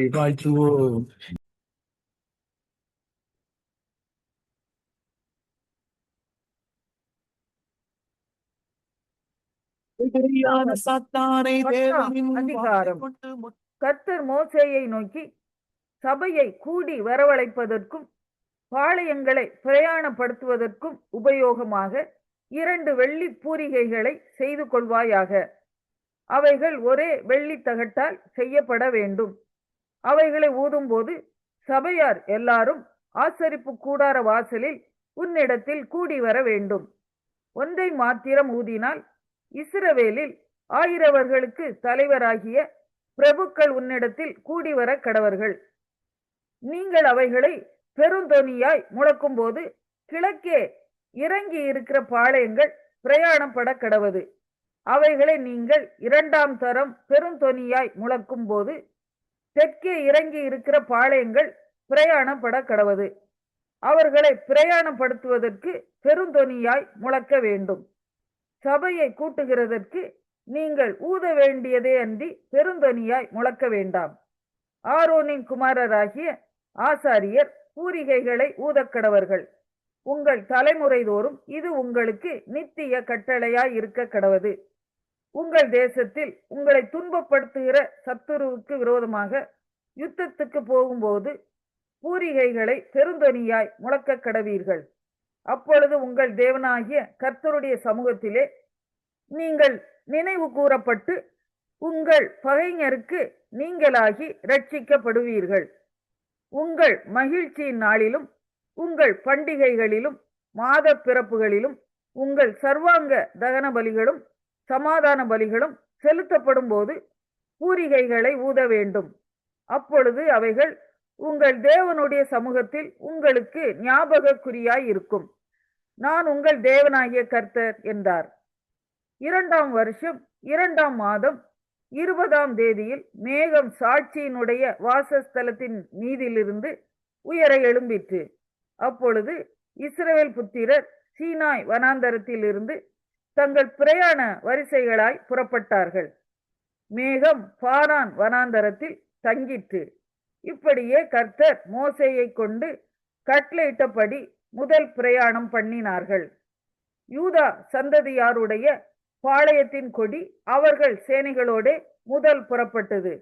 வாழ்த்துவோம். சாத்தானை அதிகாரம். கர்த்தர் மோசேயை நோக்கி, சபையை கூடி வரவழைப்பதற்கும் பாளையங்களை பிரயாணப்படுத்துவதற்கும் உபயோகமாக 2 வெள்ளி பூரிகைகளை செய்து கொள்வாயாக. அவைகள் ஒரே வெள்ளி தகட்டால் செய்யப்பட வேண்டும். அவைகளை ஊதும்போது சபையார் எல்லாரும் ஆசரிப்பு கூடார வாசலில் உன்னிடத்தில் கூடி வர வேண்டும். ஒன்றை மாத்திரம் ஊதினால் இஸ்ரவேலில் 1000 தலைவராகிய பிரபுக்கள் உன்னிடத்தில் கூடி வர கடவர்கள். நீங்கள் அவைகளை பெருந்தொனியாய் முழக்கும் போது கிழக்கே இறங்கி இருக்கிற பாளையங்கள் பிரயாணப்பட கடவது. அவைகளை நீங்கள் 2ஆம் தரம் பெருந்தொனியாய் முழக்கும் போது தெற்கே இறங்கி இருக்கிற பாளையங்கள் பிரயாணப்பட கடவது. அவர்களை பிரயாணப்படுத்துவதற்கு பெருந்தொனியாய் முழக்க வேண்டும். சபையை கூட்டுகிறதற்கு நீங்கள் ஊத வேண்டியதே அன்றி பெருந்தொனியாய் முழக்க வேண்டாம். ஆரோனின் குமாரராகிய ஆசாரியர் பூரிகைகளை ஊதக்கடவர்கள். உங்கள் தலைமுறை தோறும் இது உங்களுக்கு நித்திய கட்டளையாய் இருக்க கடவது. உங்கள் தேசத்தில் உங்களை துன்பப்படுத்துகிற சத்துருவுக்கு விரோதமாக யுத்தத்துக்கு போகும்போது பூரிகைகளை பெருந்தொனியாய் முழக்க கடவீர்கள். அப்பொழுது உங்கள் தேவனாகிய கர்த்தருடைய சமூகத்திலே நீங்கள் நினைவு கூறப்பட்டு உங்கள் பகைஞருக்கு நீங்களாகி ரட்சிக்கப்படுவீர்கள். உங்கள் மகிழ்ச்சியின் நாளிலும் உங்கள் பண்டிகைகளிலும் மாத பிறப்புகளிலும் உங்கள் சர்வாங்க தகன பலிகளும் சமாதான பலிகளும் செலுத்தப்படும் போது பூரிகைகளை ஊத வேண்டும். அப்பொழுது அவைகள் உங்கள் தேவனுடைய சமூகத்தில் உங்களுக்கு ஞாபக குறியாய் இருக்கும். நான் உங்கள் தேவனாகிய கர்த்தர் என்றார். 2ஆம் வருஷம் 2ஆம் மாதம் 20ஆம் தேதியில் மேகம் சாட்சியினுடைய வாசஸ்தலத்தின் மீதிலிருந்து உயர எழும்பிற்று. அப்பொழுது இஸ்ரவேல் புத்திரர் சீனாய் வனாந்தரத்தில் இருந்து தங்கள் பிரயாண வரிசைகளாய் புறப்பட்டார்கள். மேகம் பாரான் வனாந்தரத்தில் தங்கிற்று. இப்படியே கர்த்தர் மோசேயை கொண்டு கட்டளையிட்டபடி முதல் பிரயாணம் பண்ணினார்கள். யூதா சந்ததியாருடைய பாளையத்தின் கொடி அவர்கள் சேனைகளோடு முதல் புறப்பட்டது.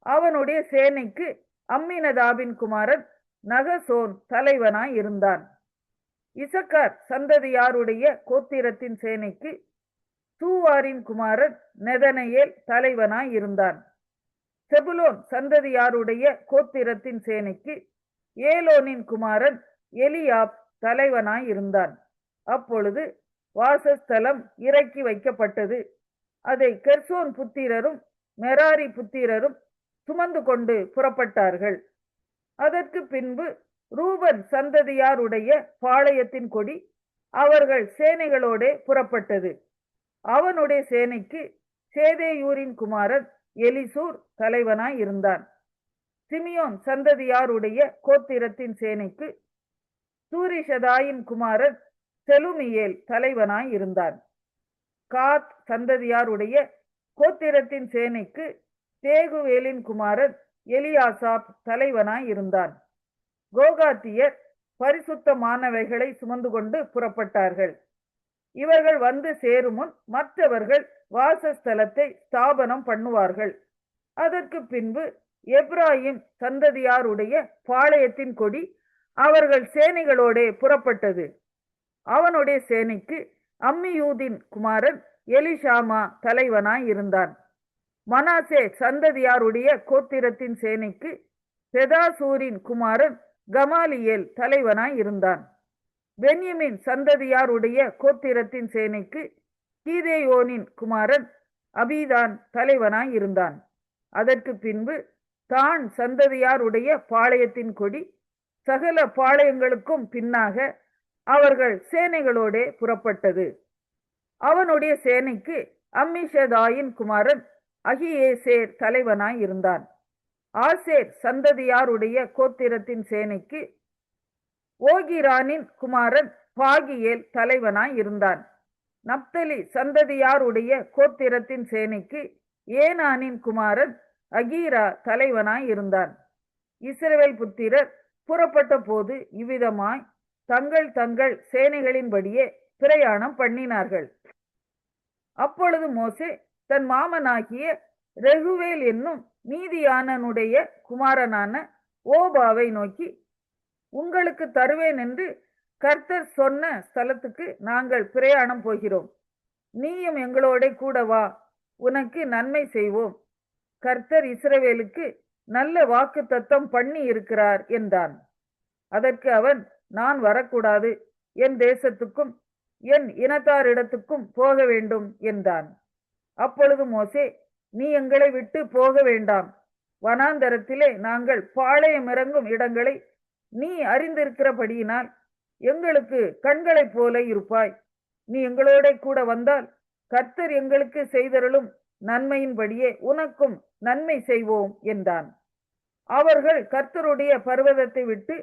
அவனுடைய சேனைக்கு அம்மினதாபின் குமாரன் நகசோன் தலைவனாய் இருந்தான். இசக்கார் சந்ததியாருடைய கோத்திரத்தின் சேனைக்கு சூவாரின் குமாரன் நெதனேயேல் தலைவனாய் இருந்தான். செபுலோன் சந்ததியாருடைய கோத்திரத்தின் சேனைக்கு ஏலோனின் குமாரன் எலியாப் தலைவனாய் இருந்தான். அப்பொழுது வாசஸ்தலம் இறக்கி வைக்கப்பட்டது. அதை கெர்சோன் புத்திரரும் மெராரி புத்திரரும் சுமந்து கொண்டு புறப்பட்டார்கள். அதற்கு பின்பு ரூபன் சந்ததியாருடைய பாளையத்தின் கொடி அவர்கள் சேனைகளோடு புறப்பட்டது. அவனுடைய சேனைக்கு சேதேயூரின் குமாரன் எலிசூர் தலைவனாய் இருந்தான். சிமியோன் சந்ததியாருடைய கோத்திரத்தின் சேனைக்கு சூரிஷதாயின் குமாரன் செலுமியேல் தலைவனாய் இருந்தான். காத் சந்ததியாருடைய கோத்திரத்தின் சேனைக்கு தேகுவேலின் குமாரன் எலியாசாப் தலைவனாய் இருந்தான். கோகாத்தியர் பரிசுத்தமானவைகளை சுமந்து கொண்டு புறப்பட்டார்கள். இவர்கள் வந்து சேருமுன் மற்றவர்கள் வாசஸ்தலத்தை ஸ்தாபனம் பண்ணுவார்கள். அதற்கு பின்பு எப்ராயிம் சந்ததியாருடைய பாளையத்தின் கொடி அவர்கள் சேனைகளோடு புறப்பட்டது. அவனுடைய சேனைக்கு அம்மியூதின் குமாரன் எலிஷாமா தலைவனாய் இருந்தான். மனாசே சந்ததியாருடைய கோத்திரத்தின் சேனைக்கு பெதாசூரின் குமாரன் கமாலியேல் தலைவனாய் இருந்தான். பென்யமின் சந்ததியாருடைய கோத்திரத்தின் சேனைக்கு கீதேயோனின் குமாரன் அபீதான் தலைவனாய் இருந்தான். அதற்கு பின்பு தான் சந்ததியாருடைய பாளையத்தின் கொடி சகல பாளையங்களுக்கும் பின்னாக அவர்கள் சேனைகளோடு புறப்பட்டது. அவனுடைய சேனைக்கு அம்மிஷதாயின் குமாரன் அகியேசேர் தலைவனாய் இருந்தான். ஆசேர் சந்ததியாருடைய கோத்திரத்தின் சேனைக்கு ஓகிரானின் குமாரன் பாகியேல் தலைவனாய் இருந்தான். நப்தலி சந்ததியாருடைய கோத்திரத்தின் சேனைக்கு ஏனானின் குமாரன் அகீரா தலைவனாய் இருந்தான். இஸ்ரவேல் புத்திரர் புறப்பட்ட போது இவ்விதமாய் தங்கள் தங்கள் சேனைகளின்படியே பிரயாணம் பண்ணினார்கள். அப்பொழுது மோசே தன் மாமனாகிய ரெகுவேல் என்னும் மீதியானனுடைய குமாரனான ஓபாவை நோக்கி, உங்களுக்கு தருவேன் என்று கர்த்தர் சொன்ன ஸ்தலத்துக்கு நாங்கள் பிரயாணம் போகிறோம். நீயும் எங்களோட கூட வா, உனக்கு நன்மை செய்வோம். கர்த்தர் இஸ்ரவேலுக்கு நல்ல வாக்கு தத்தம் பண்ணி இருக்கிறார் என்றான். அதற்கு அவன், நான் வரக்கூடாது, என் தேசத்துக்கும் என் இனத்தாரிடத்துக்கும் போக வேண்டும் என்றான். அப்பொழுது மோசே, நீ எங்களை விட்டு போக வேண்டாம். வனாந்தரத்திலே நாங்கள் பாளையம் இறங்கும் இடங்களை நீ அறிந்திருக்கிறபடியினால் எங்களுக்கு கண்களைப் போல இருப்பாய். நீ எங்களோட கூட வந்தால் கர்த்தர் எங்களுக்கு செய்தருளும் நன்மையின்படியே உனக்கும் நன்மை செய்வோம் என்றான். அவர்கள் கர்த்தருடைய பர்வதத்தை விட்டு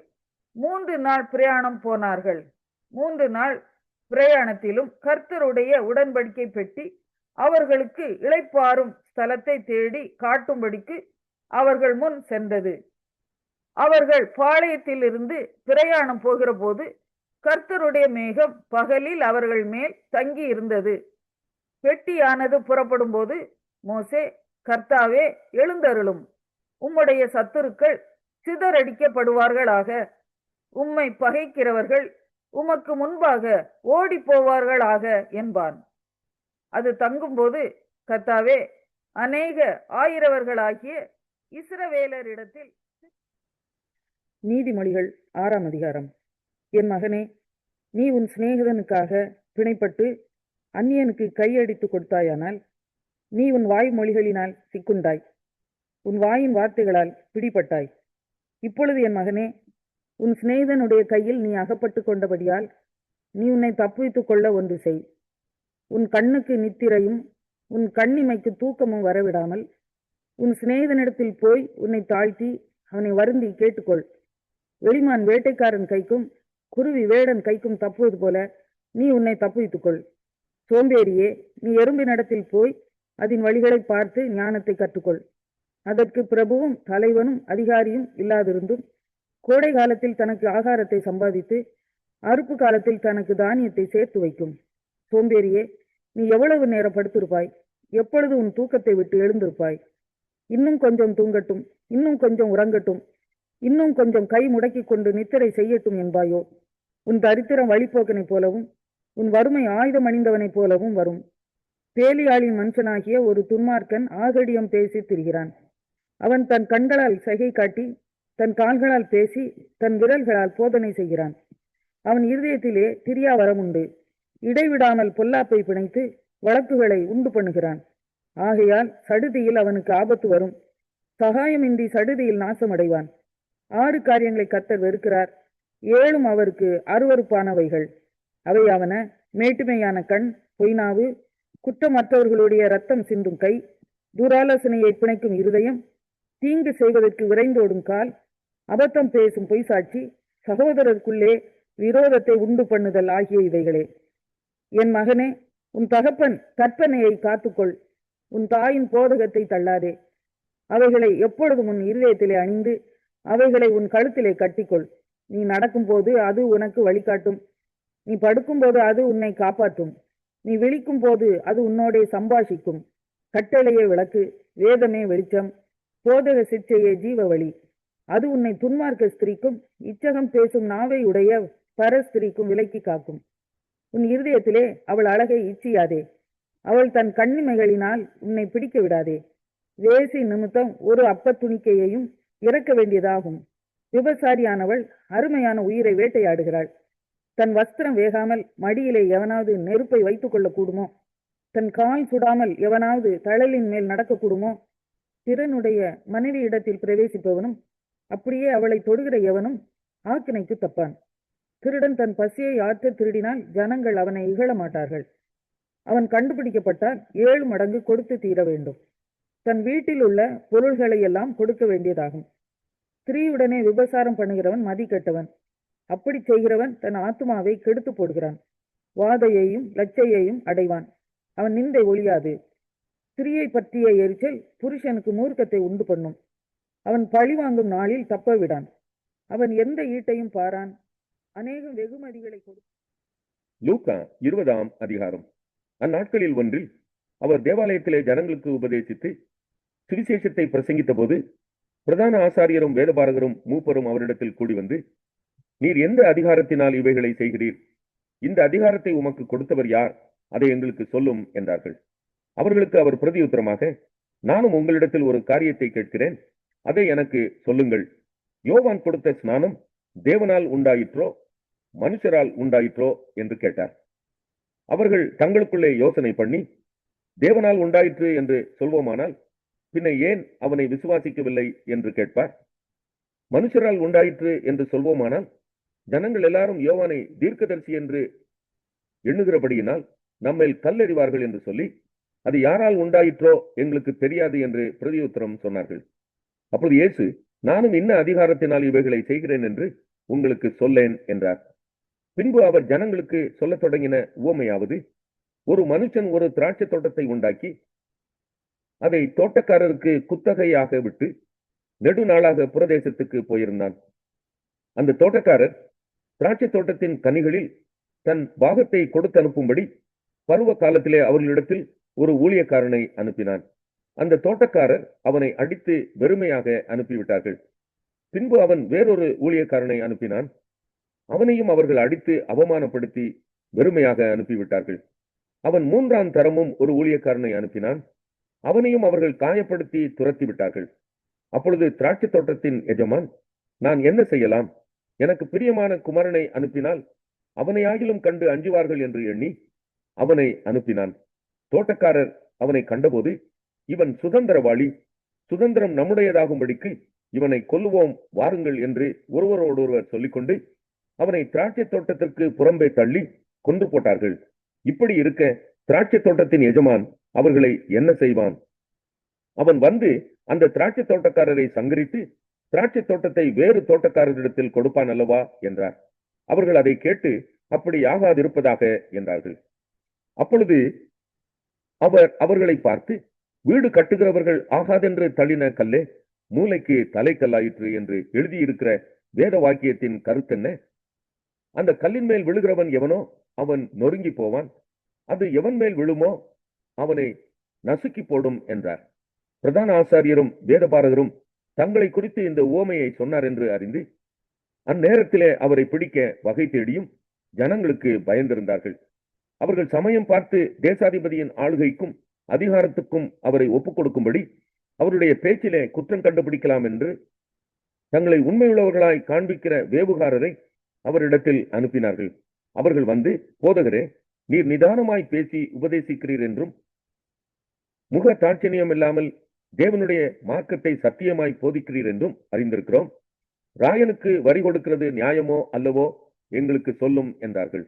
3 நாள் பிரயாணம் போனார்கள். 3 நாள் பிரயாணத்திலும் கர்த்தருடைய உடன்படிக்கை பெட்டி அவர்களுக்கு இளைப்பாறும் ஸ்தலத்தை தேடி காட்டும்படிக்கு அவர்கள் முன் சென்றது. அவர்கள் பாளையத்திலிருந்து பிரயாணம் போகிற போது கர்த்தருடைய மேகம் பகலில் அவர்கள் மேல் தங்கி இருந்தது. பெட்டியானது புறப்படும் போது மோசே, கர்த்தாவே, எழுந்தருளும், உம்முடைய சத்துருக்கள் சிதறடிக்கப்படுவார்களாக, உம்மை பகைக்கிறவர்கள் உமக்கு முன்பாக ஓடி போவார்களாக என்பான். அது தங்கும்போது, கர்த்தாவே, அநேக ஆயிரவர்களாகிய இஸ்ரவேலரிடத்தில். நீதிமொழிகள் 6ஆம் அதிகாரம். என் மகனே, நீ உன் சிநேகிதனுக்காக பிணைப்பட்டு அந்நியனுக்கு கையடித்து கொடுத்தாயானால் நீ உன் வாய் மொழிகளினால் சிக்குண்டாய், உன் வாயின் வார்த்தைகளால் பிடிபட்டாய். இப்பொழுது என் மகனே, உன் சிநேகிதனுடைய கையில் நீ அகப்பட்டு கொண்டபடியால் நீ உன்னை தப்புவித்துக் கொள்ள ஒன்று செய். உன் கண்ணுக்கு நித்திரையும் உன் கண்ணிமைக்கு தூக்கமும் வரவிடாமல் உன் சிநேகிதனிடத்தில் போய் உன்னை தாழ்த்தி அவனை வருந்தி கேட்டுக்கொள். வெளிமான் வேட்டைக்காரன் கைக்கும் குருவி வேடன் கைக்கும் தப்புவது போல நீ உன்னை தப்புவித்துக்கொள். சோம்பேறியே, நீ எறும்பினிடத்தில் போய் அதன் வழிகளை பார்த்து ஞானத்தை கற்றுக்கொள். அதற்கு பிரபுவும் தலைவனும் அதிகாரியும் இல்லாதிருந்தும் கோடை காலத்தில் தனக்கு ஆகாரத்தை சம்பாதித்து அறுப்பு காலத்தில் தனக்கு தானியத்தை சேர்த்து வைக்கும். சோம்பேறியே, நீ எவ்வளவு நேரம் படுத்திருப்பாய்? எப்பொழுது உன் தூக்கத்தை விட்டு எழுந்திருப்பாய்? இன்னும் கொஞ்சம் தூங்கட்டும், இன்னும் கொஞ்சம் உறங்கட்டும், இன்னும் கொஞ்சம் கை முடக்கி கொண்டு நித்திரை செய்யட்டும் என்பாயோ? உன் தரித்திரம் வழிபோக்கனைப் போலவும் உன் வறுமை ஆயுதம் அணிந்தவனைப் போலவும் வரும். பேலியாளின் மனுஷனாகிய ஒரு துன்மார்க்கன் ஆகடியம் பேசி திரிகிறான். அவன் தன் கண்களால் சகை காட்டி தன் கால்களால் பேசி தன் விரல்களால் போதனை செய்கிறான். அவன் இருதயத்திலே திரியாவரம் உண்டு. இடைவிடாமல் பொல்லாப்பை பிணைத்து வழக்குகளை உண்டு பண்ணுகிறான். ஆகையால் சடுதியில் அவனுக்கு ஆபத்து வரும். சகாயமின்றி சடுதியில் நாசமடைவான். 6 காரியங்களை கர்த்தர் வெறுக்கிறார், 7 அவருக்கு அருவருப்பானவைகள். அவையாவன: மேட்டுமையான கண், பொய்நாவு, குற்றமற்றவர்களுடைய இரத்தம் சிந்தும் கை, துராலோசனையை பிணைக்கும் இருதயம், தீங்கு செய்வதற்கு விரைந்தோடும் கால், அபத்தம் பேசும் பொய் சாட்சி, சகோதரருக்குள்ளே விரோதத்தை உண்டு பண்ணுதல் ஆகிய இவைகளே. என் மகனே, உன் தகப்பன் கற்பனையை காத்துக்கொள், உன் தாயின் போதகத்தை தள்ளாதே. அவைகளை எப்பொழுதும் உன் இருதயத்திலே அணிந்து அவைகளை உன் கழுத்திலே கட்டிக்கொள். நீ நடக்கும்போது அது உனக்கு வழிகாட்டும், நீ படுக்கும்போது அது உன்னை காப்பாற்றும், நீ விழிக்கும் போது அது உன்னோடே சம்பாஷிக்கும். கட்டளையே விளக்கு, வேதமே வெளிச்சம், போதக சிற்சையே ஜீவ வழி. அது உன்னை துன்மார்க்க ஸ்திரீக்கும் இச்சகம் பேசும் நாவை உடைய பரஸ்திரீக்கும் விலக்கி காக்கும். உன் இருதயத்திலே அவள் அழகை இச்சியாதே, அவள் தன் கண்ணிமைகளினால் உன்னை பிடிக்க விடாதே. வேசி நிமித்தம் ஒரு அப்பத்துணிக்கையையும் இறக்க வேண்டியதாகும். விபசாரியானவள் அருமையான உயிரை வேட்டையாடுகிறாள். தன் வஸ்திரம் வேகாமல் மடியிலே எவனாவது நெருப்பை வைத்துக் கொள்ளக்கூடுமோ? தன் கால் சுடாமல் எவனாவது தழலின் மேல் நடக்கக்கூடுமோ? பிறனுடைய மனைவி இடத்தில் பிரவேசிப்பவனும் அப்படியே அவளை தொடுகிற எவனும் ஆக்கினைக்கு தப்பான். திருடன் தன் பசியை ஆற்ற திருடினால் ஜனங்கள் அவனை இகழ மாட்டார்கள். அவன் கண்டுபிடிக்கப்பட்டால் 7 மடங்கு கொடுத்து தீர வேண்டும். தன் வீட்டில் உள்ள பொருள்களை எல்லாம் கொடுக்க வேண்டியதாகும். ஸ்திரீயுடனே விபசாரம் பண்ணுகிறவன் மதி கெட்டவன். அப்படி செய்கிறவன் தன் ஆத்துமாவை கெடுத்து போடுகிறான். வாதையையும் லட்சையையும் அடைவான். அவன் நிந்தை ஒழியாது. ஸ்திரீயை பற்றிய எரிச்சல் புருஷனுக்கு மூர்க்கத்தை உண்டு பண்ணும். அவன் பழி வாங்கும் நாளில் தப்ப விடான். அவன் எந்த ஈட்டையும் பாரான். அநேகம் வெகுமதிகளை கொடு. லூக்கா 20ஆம் அதிகாரம். அந்நாட்களில் ஒன்றில் அவர் தேவாலயத்திலே ஜனங்களுக்கு உபதேசித்து சுவிசேஷத்தை பிரசங்கித்த போது பிரதான ஆசாரியரும் வேதபாரகரும் மூப்பரும் அவரிடத்தில் கூடி வந்து, நீர் எந்த அதிகாரத்தினால் இவைகளை செய்கிறீர்? இந்த அதிகாரத்தை உமக்கு கொடுத்தவர் யார்? அதை எங்களுக்கு சொல்லும் என்றார்கள். அவர்களுக்கு அவர் பிரதியுத்தரமாக, நானும் உங்களிடத்தில் ஒரு காரியத்தை கேட்கிறேன், அதை எனக்கு சொல்லுங்கள். யோவான் கொடுத்த ஸ்நானம் தேவனால் உண்டாயிற்றோ மனுஷரால் உண்டாயிற்றோ என்று கேட்டார். அவர்கள் தங்களுக்குள்ளே யோசனை பண்ணி, தேவனால் உண்டாயிற்று என்று சொல்வோமானால் பின்ன ஏன் அவனை விசுவாசிக்கவில்லை என்று கேட்பார். மனுஷரால் உண்டாயிற்று என்று சொல்வோமானால் ஜனங்கள் எல்லாரும் யோவானை தீர்க்கதரிசி என்று எண்ணுகிறபடியினால் நம்மேல் கல்லெறிவார்கள் என்று சொல்லி, அது யாரால் உண்டாயிற்றோ எங்களுக்கு தெரியாது என்று பிரதியுத்தரம் சொன்னார்கள். அப்பொழுது இயேசு, நானும் இன்ன அதிகாரத்தினால் இவைகளை செய்கிறேன் என்று உங்களுக்கு சொல்லேன் என்றார். பின்பு அவர் ஜனங்களுக்கு சொல்லத் தொடங்கின உவமையாவது, ஒரு மனுஷன் ஒரு திராட்சை தோட்டத்தை உண்டாக்கி அதை தோட்டக்காரருக்கு குத்தகையாக விட்டு நெடுநாளாக புறதேசத்துக்கு போயிருந்தான். அந்த தோட்டக்காரர் திராட்சை தோட்டத்தின் கனிகளில் தன் பாகத்தை கொடுத்து அனுப்பும்படி பருவ காலத்திலே அவர்களிடத்தில் ஒரு ஊழியக்காரனை அனுப்பினான். அந்த தோட்டக்காரர் அவனை அடித்து வெறுமையாக அனுப்பிவிட்டார்கள். பின்பு அவன் வேறொரு ஊழியக்காரனை அனுப்பினான். அவனையும் அவர்கள் அடித்து அவமானப்படுத்தி வெறுமையாக அனுப்பிவிட்டார்கள். அவன் 3ஆம் தரமும் ஒரு ஊழியக்காரனை அனுப்பினான். அவனையும் அவர்கள் காயப்படுத்தி துரத்தி விட்டார்கள். அப்பொழுது திராட்சை தோட்டத்தின் எஜமான், நான் என்ன செய்யலாம்? எனக்கு பிரியமான குமாரனை அனுப்பினால் அவனை ஆகிலும் கண்டு அஞ்சுவார்கள் என்று எண்ணி அவனை அனுப்பினான். தோட்டக்காரர் அவனை கண்டபோது, இவன் சுதந்திரவாளி, சுதந்திரம் நம்முடையதாகும்படிக்கு இவனை கொல்லுவோம் வாருங்கள் என்று ஒருவரோடொருவர் சொல்லிக்கொண்டு அவனை திராட்சை தோட்டத்திற்கு புறம்பே தள்ளி கொன்று போட்டார்கள். இப்படி இருக்க திராட்சை தோட்டத்தின் எஜமான் அவர்களை என்ன செய்வான்? அவன் வந்து அந்த திராட்சை தோட்டக்காரரை சங்கரித்து திராட்சை தோட்டத்தை வேறு தோட்டக்காரரிடத்தில் கொடுப்பான் அல்லவா என்றார். அவர்கள் அதை கேட்டு, அப்படி ஆகாதிருப்பதாக என்றார்கள். அப்பொழுது அவர் அவர்களை பார்த்து, வீடு கட்டுகிறவர்கள் ஆகாதென்று தள்ளின கல்லே மூளைக்கு தலைக்கல்லாயிற்று என்று எழுதியிருக்கிற வேத வாக்கியத்தின் கருத்தென்ன? அந்த கல்லின் மேல் விழுகிறவன் எவனோ அவன் நொறுங்கி போவான், அது எவன் மேல் விழுமோ அவனை நசுக்கி போடும் என்றார். பிரதான ஆசாரியரும் வேதபாரகரும் தங்களை குறித்து இந்த உவமையை சொன்னார் என்று அறிந்து அந்நேரத்திலே அவரை பிடிக்க வகை தேடியும் ஜனங்களுக்கு பயந்திருந்தார்கள். அவர்கள் சமயம் பார்த்து தேசாதிபதியின் ஆளுகைக்கும் அதிகாரத்துக்கும் அவரை ஒப்புக் கொடுக்கும்படி அவருடைய பேச்சிலே குற்றம் கண்டுபிடிக்கலாம் என்று தங்களை உண்மையுள்ளவர்களாய் காண்பிக்கிற வேவுகாரரை அவரிடத்தில் அனுப்பினார்கள். அவர்கள் வந்து, போதகரே, நீர் நிதானமாய் பேசி உபதேசிக்கிறீர் என்றும் முக தாட்சணியம் இல்லாமல் தேவனுடைய மார்க்கத்தை சத்தியமாய் போதிக்கிறீர் என்றும் அறிந்திருக்கிறோம். ராயனுக்கு வரி கொடுக்கிறது நியாயமோ அல்லவோ எங்களுக்கு சொல்லும் என்றார்கள்.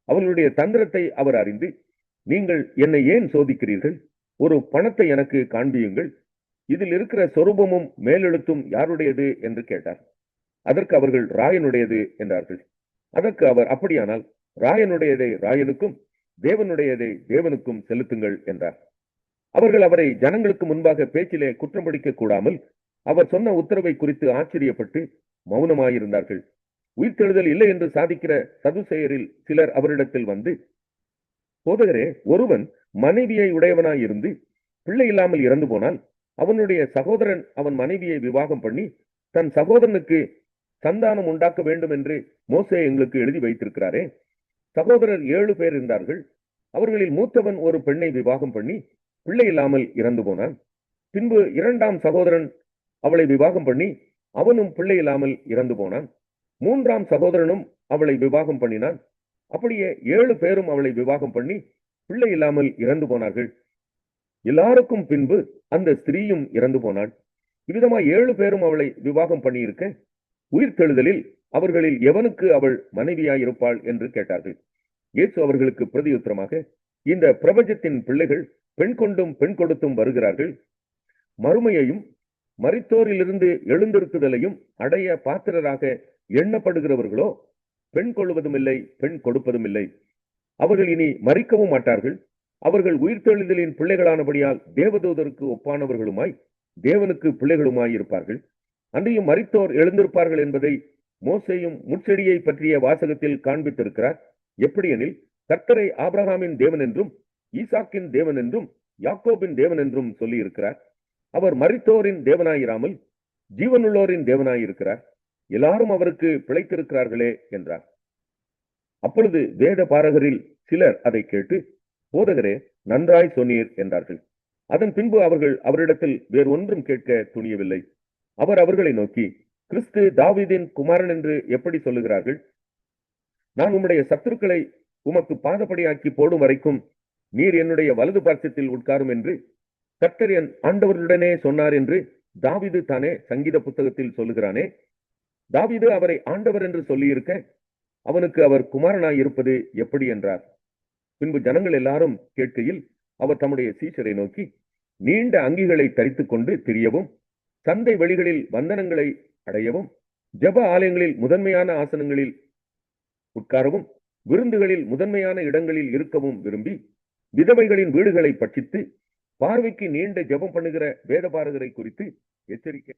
அவர்களுடைய தந்திரத்தை அவர் அறிந்து, நீங்கள் என்னை ஏன் சோதிக்கிறீர்கள்? ஒரு பணத்தை எனக்கு காண்பியுங்கள், இதில் இருக்கிற சொரூபமும் மேலெழுத்தும் யாருடையது என்று கேட்டார். அதற்கு அவர்கள் ராயனுடையது என்றார்கள். அதற்கு அவர், அப்படியானால் ராயனுடையதை ராயனுக்கும் தேவனுடையதை தேவனுக்கும் செலுத்துங்கள் என்றார். அவர்கள் அவரை ஜனங்களுக்கு முன்பாக பேச்சிலே குற்றம் பிடிக்க கூடாமல் அவர் சொன்ன உத்தரவை குறித்து ஆச்சரியப்பட்டு மௌனமாயிருந்தார்கள். உயிர்த்தெழுதல் இல்லை என்று சாதிக்கிற சதுசேயரில் சிலர் அவரிடத்தில் வந்து, போதகரே, ஒருவன் மனைவியை உடையவனாயிருந்து பிள்ளை இல்லாமல் இறந்து போனால் அவனுடைய சகோதரன் அவன் மனைவியை விவாகம் பண்ணி தன் சகோதரனுக்கு சந்தானம் உண்டாக்க வேண்டும் என்று மோசே எங்களுக்கு எழுதி வைத்திருக்கிறாரே. சகோதரர் 7 பேர் இருந்தார்கள். அவர்களில் மூத்தவன் ஒரு பெண்ணை விவாகம் பண்ணி பிள்ளை இல்லாமல் இறந்து போனான். பின்பு 2ஆம் சகோதரன் அவளை விவாகம் பண்ணி அவனும் பிள்ளை இல்லாமல் இறந்து போனான். 3ஆம் சகோதரனும் அவளை விவாகம் பண்ணினான். அப்படியே 7 பேரும் அவளை விவாகம் பண்ணி பிள்ளை இல்லாமல் இறந்து போனார்கள். எல்லாருக்கும் பின்பு அந்த ஸ்திரீயும் இறந்து போனாள். இவ்விதமாய் 7 பேரும் அவளை விவாகம் பண்ணியிருக்க உயிர்த்தெழுதலில் அவர்களில் எவனுக்கு அவள் மனைவியாயிருப்பாள் என்று கேட்டார்கள். இயேசு அவர்களுக்கு பிரதியுத்தரமாக, இந்த பிரபஞ்சத்தின் பிள்ளைகள் பெண் கொண்டும் பெண் கொடுத்தும் வருகிறார்கள். மறுமையையும் மரித்தோரிலிருந்து எழுந்திருக்குதலையும் அடைய பாத்திரராக எண்ணப்படுகிறவர்களோ பெண் கொள்வதும் இல்லை, பெண் கொடுப்பதும் இல்லை. அவர்கள் இனி மரிக்கவும் மாட்டார்கள். அவர்கள் உயிர்த்தெழுதலின் பிள்ளைகளானபடியால் தேவதூதருக்கு ஒப்பானவர்களுமாய் தேவனுக்கு பிள்ளைகளுமாய் இருப்பார்கள். அன்றையும் மரித்தோர் எழுந்திருப்பார்கள் என்பதை மோசேயும் முட்செடியை பற்றிய வாசகத்தில் காண்பித்திருக்கிறார். எப்படியெனில், கர்த்தரை ஆபிரகாமின் தேவன் என்றும் ஈசாக்கின் தேவன் என்றும் யாக்கோபின் தேவன் என்றும் சொல்லி இருக்கிறார். அவர் மரித்தோரின் தேவனாயிராமல் ஜீவனுள்ளோரின் தேவனாயிருக்கிறார். எல்லாரும் அவருக்கு பிழைத்திருக்கிறார்களே என்றார். அப்பொழுது வேத பாரகரில் சிலர் அதை கேட்டு, போதகரே, நன்றாய் சொன்னீர் என்றார்கள். அதன் பின்பு அவர்கள் அவரிடத்தில் வேறு ஒன்றும் கேட்க துணியவில்லை. அவர் அவர்களை நோக்கி, கிறிஸ்து தாவீதின் குமாரன் என்று எப்படி சொல்லுகிறார்கள்? நான் உம்முடைய சத்துருக்களை உமக்கு பாதப்படியாக்கி போடும் வரைக்கும் நீர் என்னுடைய வலது பார்சத்தில் உட்காரும் என்று கர்த்தர் என் ஆண்டவருடனே சொன்னார் என்று தாவீது தானே சங்கீத புத்தகத்தில் சொல்லுகிறானே. தாவீது அவரை ஆண்டவர் என்று சொல்லியிருக்க அவனுக்கு அவர் குமாரனாய் இருப்பது எப்படி என்றார். பின்பு ஜனங்கள் எல்லாரும் கேட்கையில் அவர் தம்முடைய சீஷரை நோக்கி, நீண்ட அங்கிகளை தரித்துக் கொண்டு திரியவும், சந்தை வெளிகளில் வந்தனங்களை அடையவும், ஜெப ஆலயங்களில் முதன்மையான ஆசனங்களில் உட்காரவும், விருந்துகளில் முதன்மையான இடங்களில் இருக்கவும் விரும்பி, விதவைகளின் வீடுகளை பட்சித்து பார்வைக்கு நீண்ட ஜெபம் பண்ணுகிற வேதபாரகரை குறித்து எச்சரிக்கை